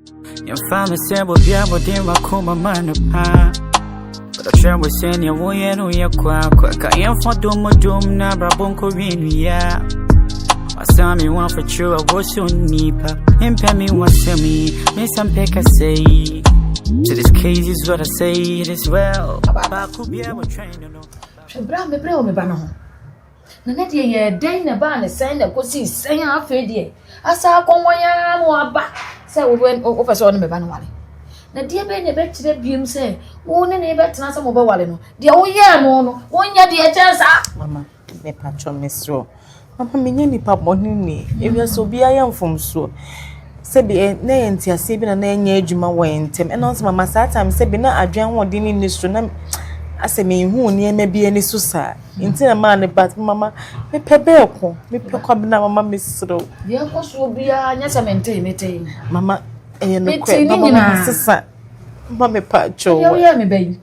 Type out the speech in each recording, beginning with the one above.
You found the sample, yeah, but then I call my man up high. But I try with saying you won't know your quack. I am for doom, now, Brabonco, yeah. I saw me one for sure, I was so nipa. And pay me one send me, some peck I say. To this case is what I say, it is well. I could be able to train, you know. Bra me bra o me ba no ho. Na na de ye den na ba na sen na kosi sen afa de. Asa akonwan ya no aba. Se wo o fa so no me ba no wale. Na de be ne be kire biem se wo ne ne be tena se mo ba wale no. De wo ye no wo nya de chance. Mama, me patcho mesro. Mama me nya nipa boni ni. Ebi so bia ya mfom so. Sebi na enti ase bi na nya adwuma wo entem. E no so mama saa time sebi na adwan ho de ni nistro na ase me hu ni ema bi ani so sa nti na ma ne bat mama me pebe ko me pe kwa na mama mesro de ko so bia nya se mentei mama no kwe mama sisa mama me pa cho yo ya me bayi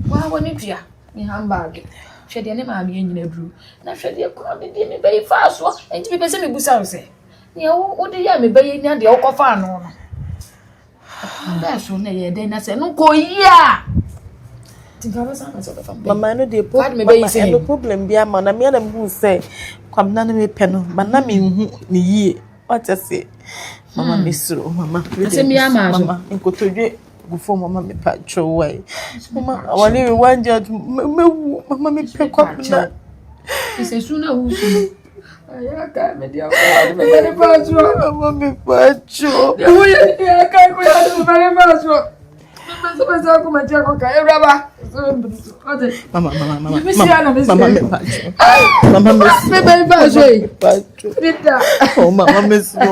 wa woni tua ni handbag hwede ne ma me nyina bru na hwede ko de me bayi fa so enti be pese me busa wo se ni wo de ya me bayi ni ade wo kofa no no ba so na ye de na se no ko ya Mama no dey problem bia ma na me na mbu say kwamna na me pe no ma na me hu ni yie what I say mama mesro mama mama nkotodwe gufo mama me pa chowai mama awale we wanja mewu mama me pe kwamna ise suna husu ayaka me dia ko me pa cho mama me pa cho wo ya ka ko ya me pa cho Mama, como é que é?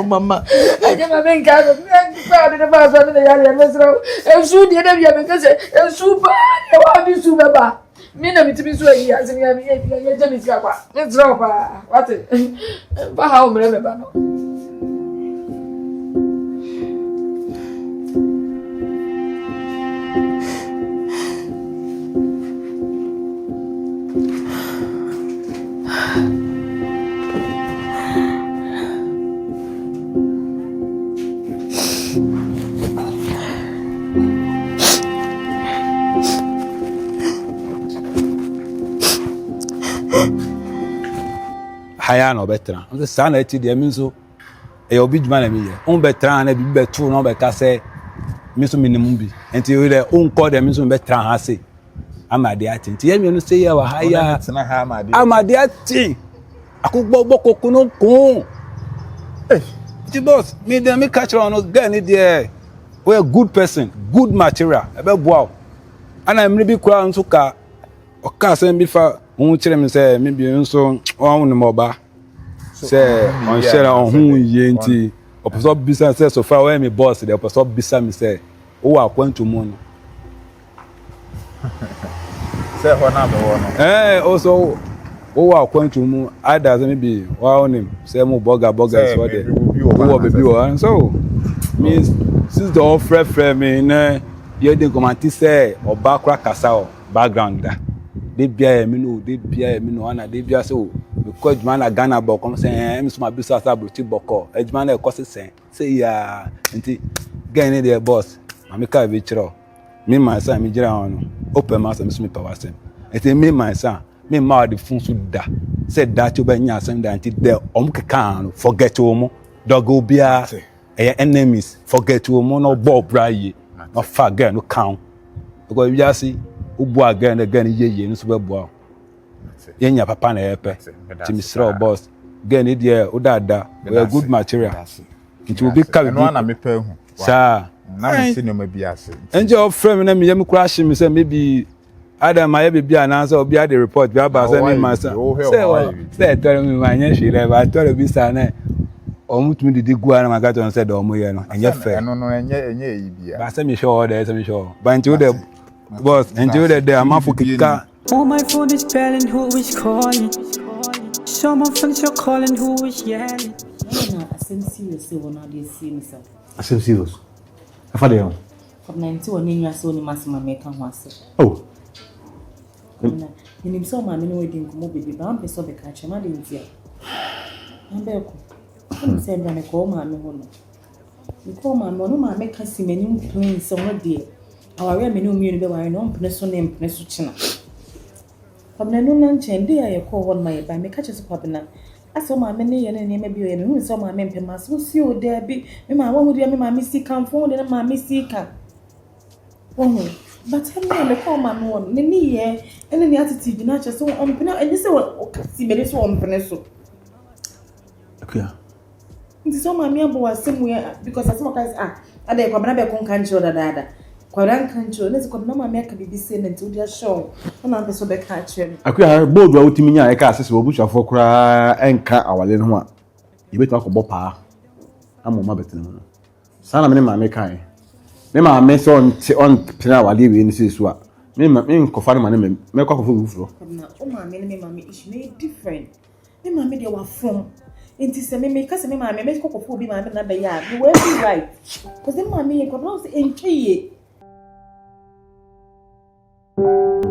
Mama, Haya no betra. On sa na eti de mi so e obi djuma na mi ye. On betra na bi betu no be ka se mi so minimum bi. Enti we de on call de mi so betra ha se. Amade ati. Enti ye mi no se ye wa haya. Amade ati. Akugbo kokoko no kun. Ti boss, me dem me catch on no get ni there. We a good person, good material. E be boa. Ana mi bi kura nso ka o ka se mi fa won kire me say me bi nso won no moba say on share on hu ye nti oposo business say so far when me boss the oposo bisa me say o wa kwantu mu no say ho na be wo no also o wa kwantu mu others me bi wa onim say mo burger so there o be bi o so means since the offer me na ye dey comment say oba kra kasa o background da de bia me no ana de bia so because man na Ghana bo come say me so my business abroad boko ejman na cost say ya nti gain the boss mama ka be chiro me my son me gira on open mass me so me power sem eti me my son me ma de fun so da say that you be nya sem da nti de keka forget omo dogo bia enemies forget omo no bob braye no faga no count because you just see ubu again ye nso beboa yenya papa na yepe timisra boss again e dey odada we good material it will be carry no na me pa hu sa na me cinema bi ase enje of frame na me yem crash me say maybe adam ma ye be announce obi a the report bi aba say me ma say tell me manya shire ba tell bi sa na omutumi didi gu ana magato on say do omo ye no enye fair no enye yi bia ba say me sure there say me sure but until the boss enjoy the day I'm for kika. Oh, my phone is belling, who is calling? Someone thinks you're calling, who is yelling? I'm serious when I dey see myself. I'm serious. Afa dey on. From 91 years I saw ni masima make am wase. Oh. Ni so ma me no wedding ko mo baby ba am peso be ka chema dey ntia. Ambe ko. Ni say na me ko ma me ho no. Nko ma no ma meka si mani mpin se ho de aware me no mienu be ware no mpene so ne mpene so china pabna no na nchen de ya ko won ma ye ba meka che so pabna aso ma me ne ye ne ma bi o ye no so ma me mpema so si o de bi me ma wo de me ma me si kan fo de ma me si kan wo but him me ko ma no ne ni ye ene ni attitude na che so mpene eni se o si me de so mpene so Okay. Nti so ma me abo asem we because asem ka say ade kwa na be kon kan chiro dada kwa ran kan chiro ne ko na ma me ka bibi se nti odi a show na be so be ka chiro Akuya board wa utimi nya e ka asese obusuafo kura enka awale no a yebetu akobọ pa amoma betene no sana me ma me kan me ma me so on pina awale we ni sesu a me nkofa ma ne me kwa kofo wufuro na o ma me is made different me ma me de wa from nti se me ka se me ma me kokofo bi ma me na be ya me we be right because me ma me ko no se entwiye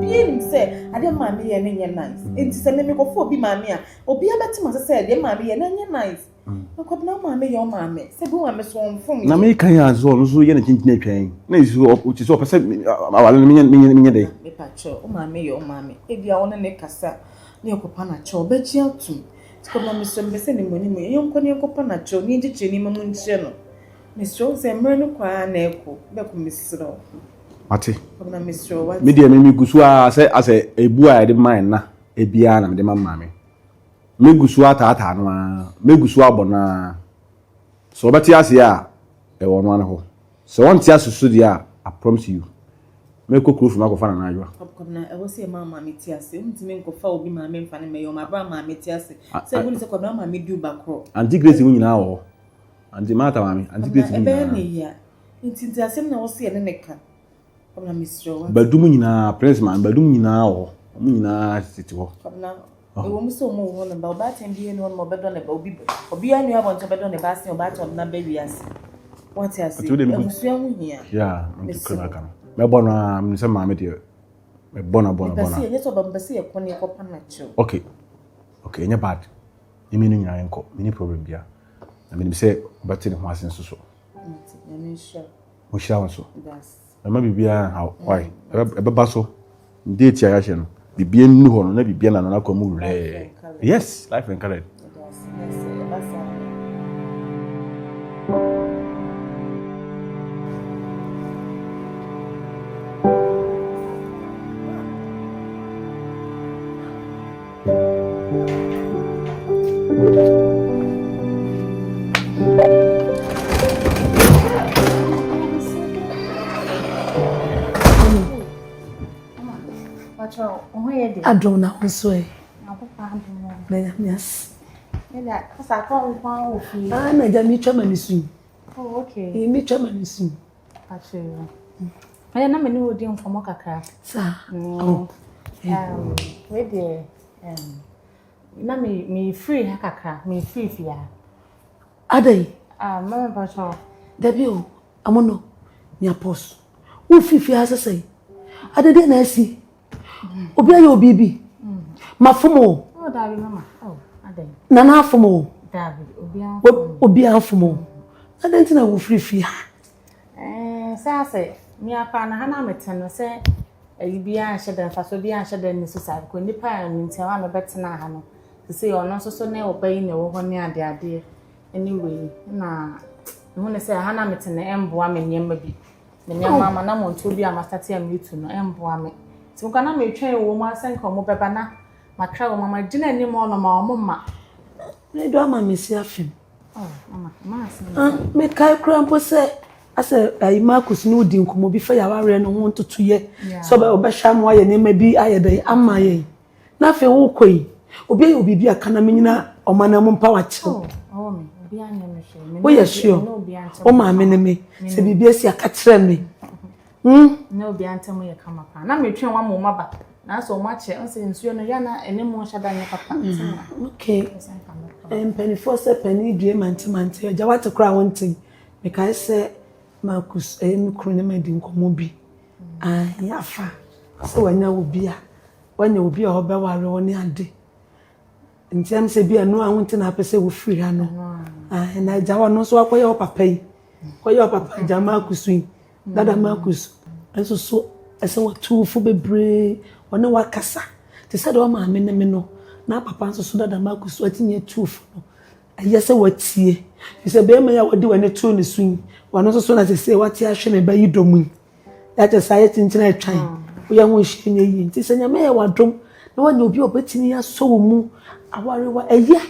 bien se ade ma me ye ne nice nti se me kokofo bi ma me a obi abetima se ade ma me ye na nye nice no ko na ma me ye o ma me se bu ma me so from na me kan ya zo no so ye na chinchin atwan na isu o ti so pese awale no menye dey me pa cho o ma me ye o ma me e bia wona ne kasa ne kopa na cho be chi atum ko na me so be se ni moni mo ye nko ne kopa na cho ni giche ni mamu nche no me so se mre no kwa na eko be ko misro ate ko na misro wa me dey me gusu a ase ebu a de man na ebia na me de mama me me gusu ata no a me gusu abona so obeti ase a e wono an ho so won ti asusu dia I promise you me kokuru fuma ko fa na ajwa ko na e wo se mama me ti ase ntimi nko fa obi ma me mfa ne me yo ma bra ma me ti ase se bu ni se ko na ma me du bakro anti grace nyina wo anti mata mami anti grace nyina e be nyina ne ya nti asem na wo se ne ne ka ko na misro wa badum nyina prince man badum nyina wo mu nyina titi wo ko na e wo mu so mu wo na ba ba tan bi no mo bedo ne ba obi anu abo nto bedo ne ba se o ba to na ba wi ase what ase e musu hu hia ya nti kana kana me bona me se mama de me bona basi ye so ba basi ye kone ko pa na cho okay nya bad imi no nyina enko mini problem bia na me se bati ne ho asen so ya me sure mo sha won so das na bibia how why e be ba so date ya hye no bibia nnu ho no na bibia na kwa mu re yes life and color Adom na nso e. Akwa adom. Na yes. Ela asa kwa nkwa ofi. Na ja mi twa manisu. Oh okay. Mi twa manisu. Ache. Aya na me ni odi mfomo kakra. Sa. Oh. We dey na me free ha kakra, me free fia. Adai. Mama pacho. Dabi o, amono. Mi apos. Wo fifi ha sesai. Adede na asi. Obi ayo bibi. Mafumo. Oh dabi mama. Oh, adai. Na na afumo. Dabi, obi afumo. Adenti na wo fifi ha. Sase, mi akwa na hana meteno se bia anhye den fa so bia anhye den ni so sa ko nipa ntia no betena ha no se ono so na obayi na wo ho ne ade anyway na hu ne se hana metena emboa me nyema bi me nyema ma na monto bi amastate am yitu no emboa me ti ko na me twen wo mu asenka mo beba na makra wo mama gina ni mo no ma wo ma ne do ama me si afim mama asen me kai krampo se ase ai Marcus no di nkomo bi fa ya ware no ho ntutu ye so ba obehwa mo aye ne ma bi aye dai ama ye na fe wo koi obi bi aka na menyina omana mo mpa wa che me obi anya me hwe wo ye sure o ma me ne me se bibi asi aka kire me na obi anta mo ye kama pa na me twen wa mo maba na so mo ache on se nsuo no ya na ene mo hyada nya papa okay penny for se penny due manti ja wat kra wontin me kai se Marcus mikro ne medi nkomo bi yafa so wanya obi a oba ware woni ade ntem se bia no ahunti na pese wo free ha no na ja wono so akoye o papa yi Koyo papa jama kusu dada makus enso so ese watu fu bebre one wakasa te said o ma me ne me no na papa enso so dada makus atinye tufu no ayese watie se be me ya wodi wane tu ne sun wano so na se watie ahwe me ba yidomu that is say tintina atwan wo ya ho hyenye yi nti se nyame ya wadom na wanya obi obetini ya so mu awarewa eye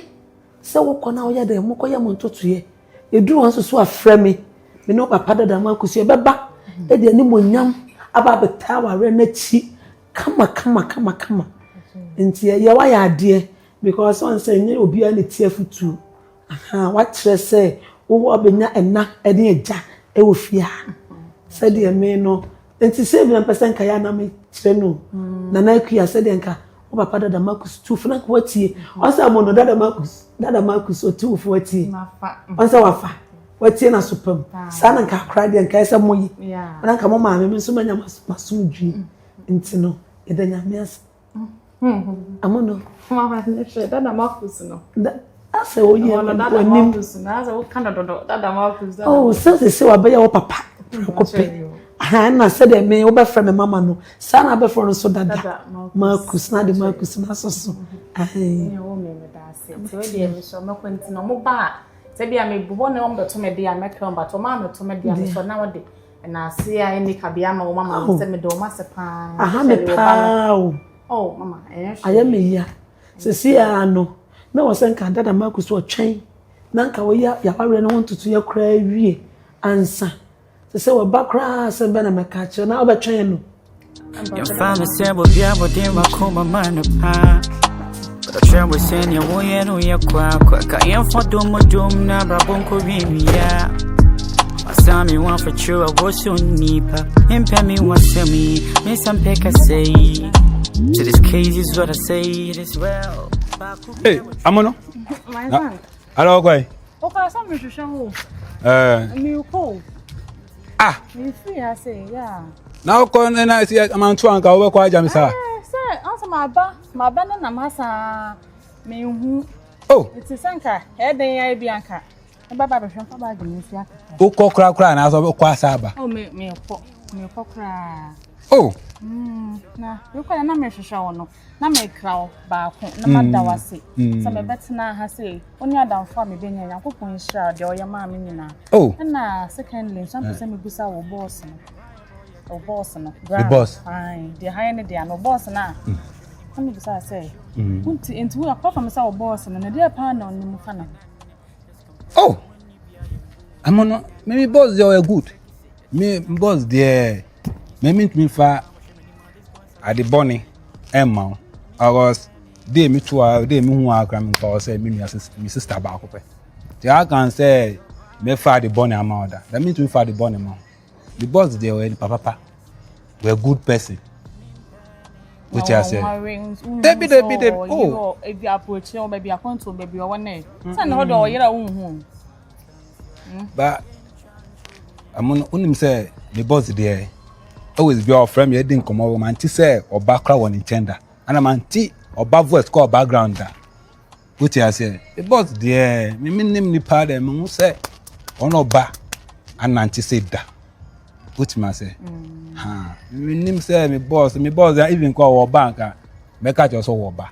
se wo kona wo ya de mo koye mo ntotoye eduru won so afrɛ me me no papa dada makus e beba e de ani monyam aba beta ware na chi kama nti ye wa ya ade because one say nye obi a ne tie futu aha what say wo obenya ena e de eja e wo fia say de me no nti 7% ka ya na me kire no na na kuya say de nka wo papa dada makus tu funa ko watie on say mo no dada makus o tu fu watie on say wafa watie na supam sana nka akra de nka say moyi na nka mo ma me so manya masumdwi nti no e da nya me as amono mama ne hwe dada makus no asa o ye dada makus na asa wo kan dada makus oh se wa be ya wo papa kope na said me wo be friend me mama no sana be friend so dada makus na de makus na so ai wo me da se te we de me so me kwenti no mo ba se bia me bubo ne wo beto me dia me kan ba to ma me to me dia me so na wo de na se ya ni ka bia ma wo mama se me do ma se pa aha me pa oh mama aya me ya se si ano me wo sen kan dada makus wo twen na nka wo ya ware no wontutu ya kra wie ansa se wo bakra se be na me ka che na obetwen no your family said we'll be able to makoma man pa but I try we send you way no ya kwa ka yan for dum na brabonko ya asami one for true I was so nipa impe me one semi me some peka say to this case is what I say it is well hey amono my son hello kwai o ka sa me hwehwe ho me ko me free I say yeah now kon na see amantu anka wo kwa jam sa say answer my ba na masa me hu oh it is anka e den ya bi anka e baba be hwe fa ba de me fi aka o ko kra na so kwa saba oh me ko kra oh na you kwa na me hwehwe wo no na me krawo ba ko na madawase so me betina ha say oni adam fa me benya yakopon hira de oya ma me nyina oh na secondly some say me busa wo boss no the boss fine the high ne dia no boss na me busa say unti entu akwa fa me say wo boss na dia pa na oni mu fa na oh amono me boss they are good me boss there me meet me fa at the bonny Emma I was they me to they me who are cramming for say me sister back up I can say me fa the bonny amount that means we fa the bonny amount the boss they were papa were good person which I said they be oh if you approach you maybe account to baby one day send ho do yera hu but I'm on say the boss there always be our friend you didn't come over man ti say or background one intender and man ti or back voice call background that which I say the boss there me name ni pa dem who say ono ba and anti say that which man say me name say me boss even call bank make catch us wo ba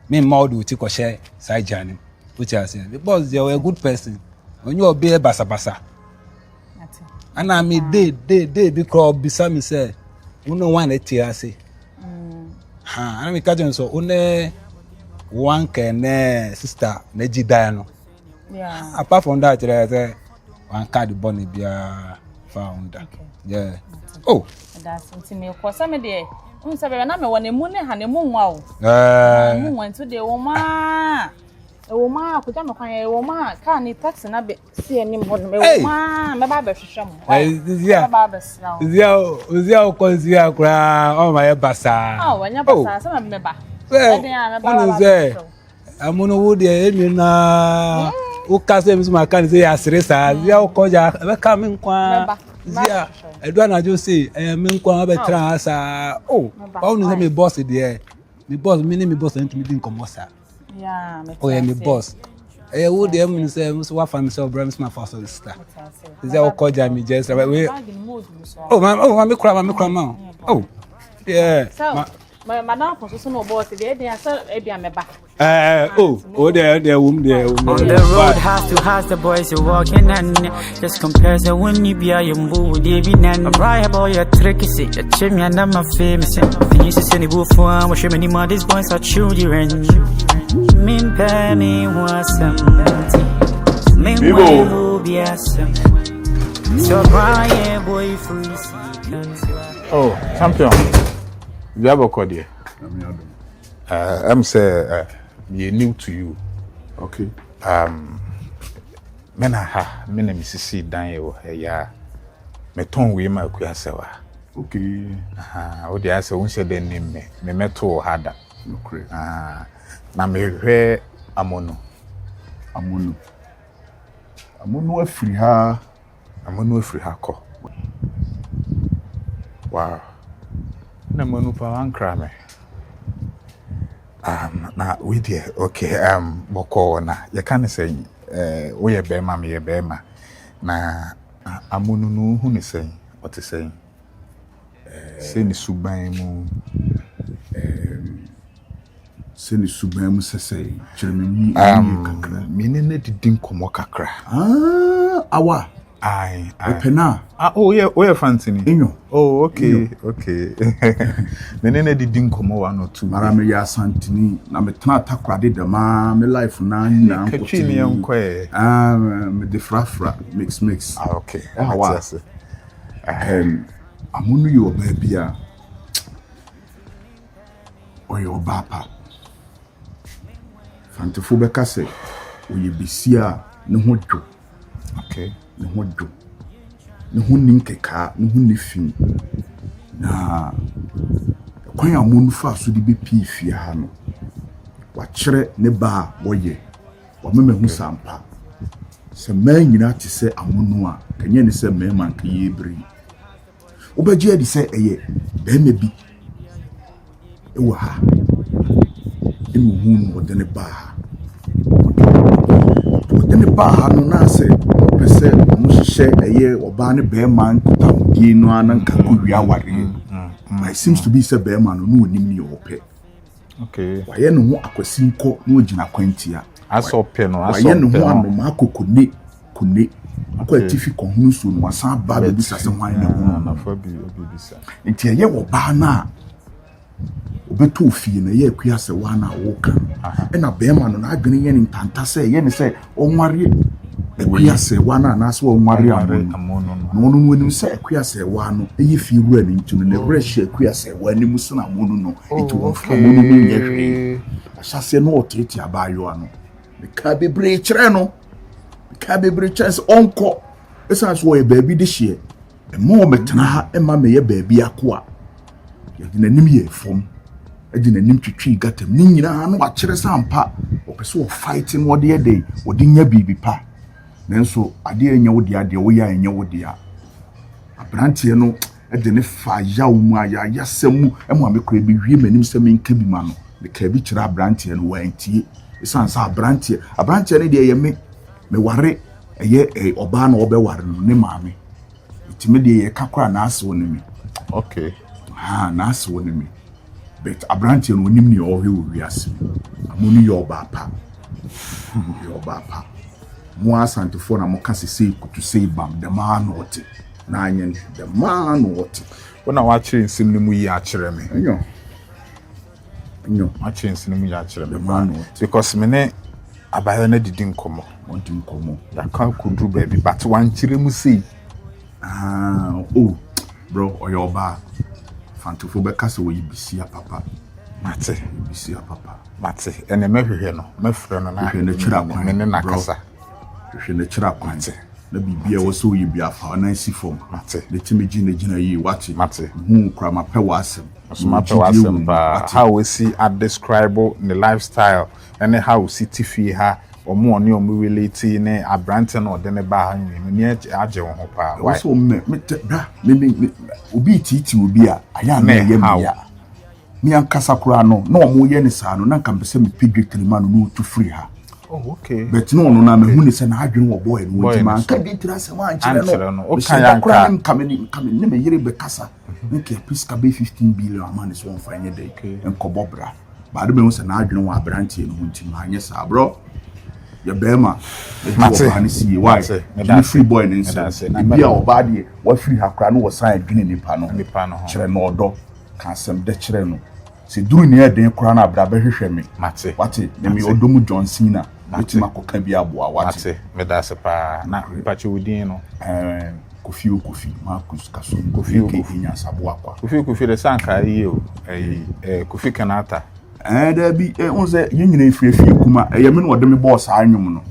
me mouth with ko share side journey which I say the boss they were a good person when you be basa and I me day because beside me say you know one etia say and me catch so one can sister neji die no yeah apart from that there say one card bonny bia found yeah oh that's something me ko some dey unsa be na me wona mu ne ha ne mu nwa o mu wan to dey wo ma ko jam kwan e wo ma ka ni taxi na be si enim ho me wo ma me ba be hwehwe mo zia ba be sra zia ko zia kra o ma ye basa wanya basa sama me ba one say amuno wo de emi na o ka se mi ma kan se ya sresa zia ko ja be ka mi nkwa zia edu na jo say mi nkwa be tra asa o no say me boss there me boss mi ni me boss ntimi din komo sa yeah me boss Who the M say what family so Brahms my first sister. Is that what call Jamie just we? Oh, mama cry. Oh. Yeah. My madam for so no boss dey dey say e bia me ba. There there. On the road, house to house, the boys are walking and just compares the when you be a yumbo, they be nan. Right about your tricky, say, a chimney and I'm a famous. And you say, any boo for I'm sure many more these boys are children. Min penny was something. Min will be a son. So, Brian, boy, free. Oh, champion. You have a code here. I'm say you're new to you. Okay. Me na Mrs. Dan ya. Me ton we ma ku asewa. Okay. O dey ase won se den nim me meto hada. Okay. Na me hwe amono afiri ha. Amono afiri ha ko. Wow. Na manu pa ankra me. Na we there okay boko na ye kan say wo ye be ma me ye be ma na amunu no hu ne say what is saying say ni suban mu Se ni suban mu sese kire me ni kakra me ne na didin komo kakra awa ai opena oh yeah fancy enyo oh okay me ne na didin komo 1 or 2 mara me ya santini na me tena takrade de ma me life na na nkoti ni enko me de frafra mix okay awa amunu yo ba bia oyo bapa fantefo be kase oye bisia ne ho dwo okay ne ho dwo ne ho ninkeka ne ho nefin na kwan amunu fa so de be pii ha no wa kire ne ba woye wa mema hu sampa se man nyina te se amunu a kanye ne se mema nka yebri obaji adi se eye be me bi ewa ha emu hu no de ne ba ha de ne ba ha no na se pese mo hye eye oba ne be man kuta die no ananka ko wi aware it seems to be se be man no onim ni ope okay waye no ho akwasinko no ogina kwantia aso pe no waye no ho anoma akokone kone akwa tifi ko hunu so no wasan ba be bisa se hwan na hu na fa bi bisa nti eye wo ba na obeto fie na ye akua se wa na wo kan e na be man no na adwene ye ni ntanta se ye ni se onware akua se wa na na so onware amono no woni se akua se wa no eye fi wura ni ntu no na wura hye akua se wa ni musu na amono no eti wo fa amono no nye hwe ahyase no oteti abayo ano ka bebre kire no ka bebre chance onko esa so ye baabi de hye e mo metena ha e ma me ye baabi akoa ye de nanim ye fom e de nanim twitwi gatam ni nyina no akire sampa opese wo fight no de ye dey wo de nya bibi pa nanso ade enya wo de ade wo ya enya wo de a abrantie no e de ne fa ya wo mu aya yasemu e mo amekora bi wie manim se menka bi ma no de ka bi kira abrantie no wantie esan sa abrantie ne de ye me ware eye oba na obe ware no ne maame itime de ye kakora na ase wo ne me okay na ase wo ne me but abrantie no onim ne o hwe wo wiase amunu ye oba pa mo asantefo na mo kase sei kutu sei bam the man what na anyen the man what wona wa kire nsim ne mu yi a kire me enyo wa kire nsim ne mu yi a kire me man what because me ne abayo na didi nkomo ya kan kudu baby but wan kire mu sei oh bro oyoba fantefo be kase wo yibisia papa mate yibisia papa mate ene mehwehwe no mefre no na hwe ne kira kwan me ne nakasa hwe ne kira kwan na bibia wo so yibia fa na si fom mate le timi gina yi wati mate hu kra ma pe wasem so ma pe wasem ba how we see at describe the lifestyle and how we see tifi ha omo oni omo relate ne abrante no de ne ba ha ni age wo ho pa why so me bra me obi titi obi a aya na ye me mi ankasa kura no na omo ye ne sa no na nka mpese me pidwe klima no tu free ha Oh, okay. But no na me hu ne se na adwene wo boy no nti man ka bi tira se man kire no o kan yanka come ne me yire be kasa nke piska be 15 billion man is one fine day enko bra ba de me hu se na adwene wo abrantie no nti man anye sa bro ya bema mate ba ne see why the free boy ne nso bi a oba de wa free hakra no wo san adwene nipa no kire no odo kan sem de kire no se duru ne eden kura na abra be hwehwe me mate wate ne me odomu John Cena wetima koka bi aboa wate me da se pa na pache wudin no kofi Marcus Kaso kofi nya sabo akwa kofi de sanka yi o kofi kanata da bi onse yenyina efrefie kuma ye me no de me boss anwum no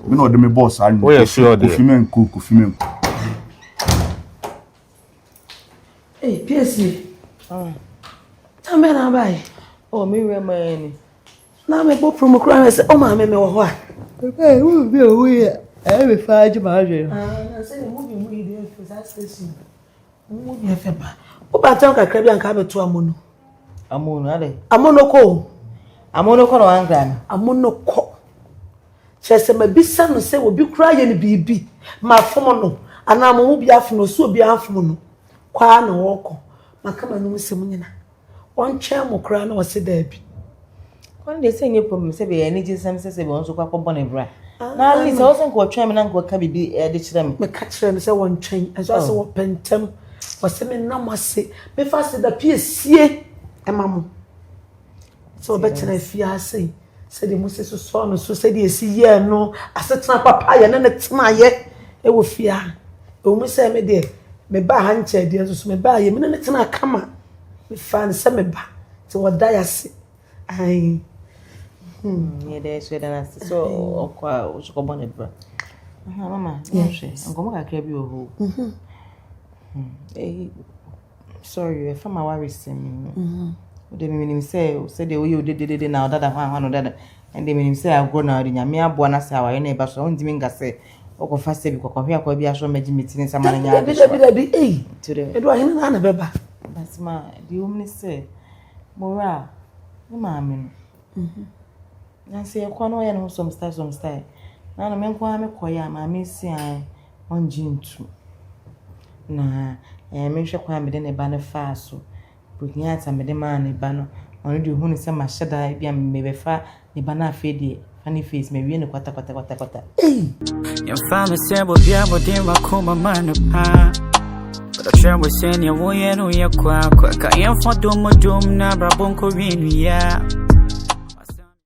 me no de me boss anwum o ye sure de kofi men PSC Tame na bai. Oh, me remani. Na me bo promo kra me se o ma me wo ho a. Wo bi o ye. Me fa ji ma hwe. Na se mu bi dey for that station. Mu bi fe ba. O ba tan kakra bi anka be to amono. Amono ale. Amono ko. Amono ko no angra na. Amono ko. Chese ma bisa no se obi kra ye ne bibi. Ma fomo no. Ana mo bi afono so obi afomo no. Kwa na wo ko. Makama no musem nyina. On chair mo kra na o se da bi. When they say you problem say be any gisem say be on so kwa bone bra. Na at least also nko twa me na nko ka bibi de kire me. Me ka kire me say won twen. Eso say wo pentem. Wo se me na mo se. Me fa se da pie sie e mamo. So better if you say de mo se so no so say de esi ye no asetena papa ye na ne tena ye e wo fia. E wo mo say me de me ba ha nche de so me ba ye me na ne tena kama. Me fan se me ba. So wo da ya se. Ai yeah, there's where then so okwa so bone bra. Mama, yes. Ngomo ka kra bi o ho. Sorry, if I'm worries me. They mean say the way you did now that one that and they mean say I go now in me abo na say our neighbor so on dimi ngase okwa fa say bi kokwa hwe akwa bi aso meji meeting sama na nya bi today edo ahina na beba but ma the woman say mora no maame na say ekwa no ya no some style na no men kwa me koya maame si an on jintu na me hwe kwa me de ne ba ne fa so bunya ata me de ma ne ba no ono de hu ne se ma hyeda bia me be fa ne ba na afa de funny face me wie ne kwata your family say bo bia bo de ma koma man pa but I we say ne wo ye no ye kwa ka ye fo dum na bra bon ko wi ya